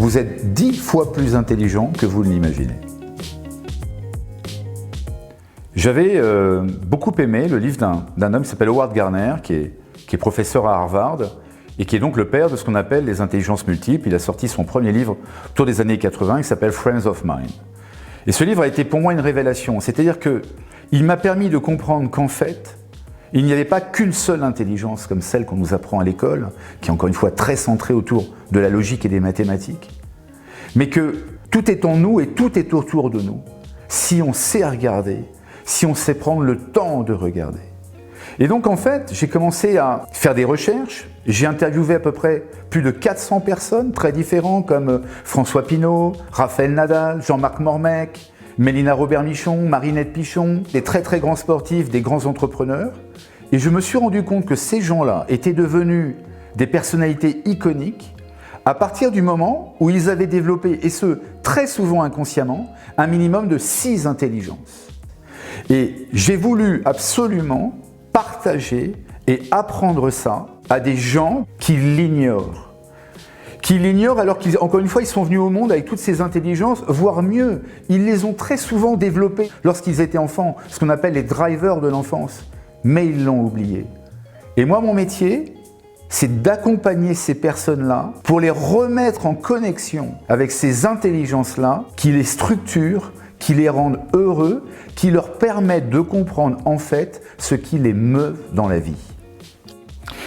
vous êtes 10 fois plus intelligent que vous ne l'imaginez. J'avais beaucoup aimé le livre d'un homme qui s'appelle Howard Gardner, qui est professeur à Harvard, et qui est donc le père de ce qu'on appelle les intelligences multiples. Il a sorti son premier livre autour des années 80, qui s'appelle Friends of Mine. Et ce livre a été pour moi une révélation, c'est-à-dire qu'il m'a permis de comprendre qu'en fait, il n'y avait pas qu'une seule intelligence comme celle qu'on nous apprend à l'école, qui est encore une fois très centrée autour de la logique et des mathématiques, mais que tout est en nous et tout est autour de nous, si on sait regarder, si on sait prendre le temps de regarder. Et donc en fait, j'ai commencé à faire des recherches, j'ai interviewé à peu près plus de 400 personnes très différentes comme François Pinault, Raphaël Nadal, Jean-Marc Mormec, Mélina Robert-Michon, Marinette Pichon, des très très grands sportifs, des grands entrepreneurs. Et je me suis rendu compte que ces gens-là étaient devenus des personnalités iconiques à partir du moment où ils avaient développé, et ce très souvent inconsciemment, un minimum de 6 intelligences. Et j'ai voulu absolument partager et apprendre ça à des gens qui l'ignorent. Qui l'ignorent alors qu'encore une fois, ils sont venus au monde avec toutes ces intelligences, voire mieux, ils les ont très souvent développées lorsqu'ils étaient enfants, ce qu'on appelle les drivers de l'enfance, mais ils l'ont oublié. Et moi, mon métier, c'est d'accompagner ces personnes-là pour les remettre en connexion avec ces intelligences-là qui les structurent, qui les rendent heureux, qui leur permettent de comprendre en fait ce qui les meut dans la vie.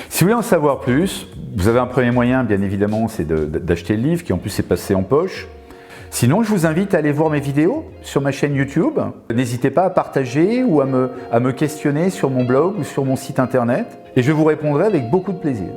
Si vous voulez en savoir plus, vous avez un premier moyen bien évidemment, c'est d'acheter le livre qui en plus est passé en poche. Sinon, je vous invite à aller voir mes vidéos sur ma chaîne YouTube. N'hésitez pas à partager ou à me questionner sur mon blog ou sur mon site internet et je vous répondrai avec beaucoup de plaisir.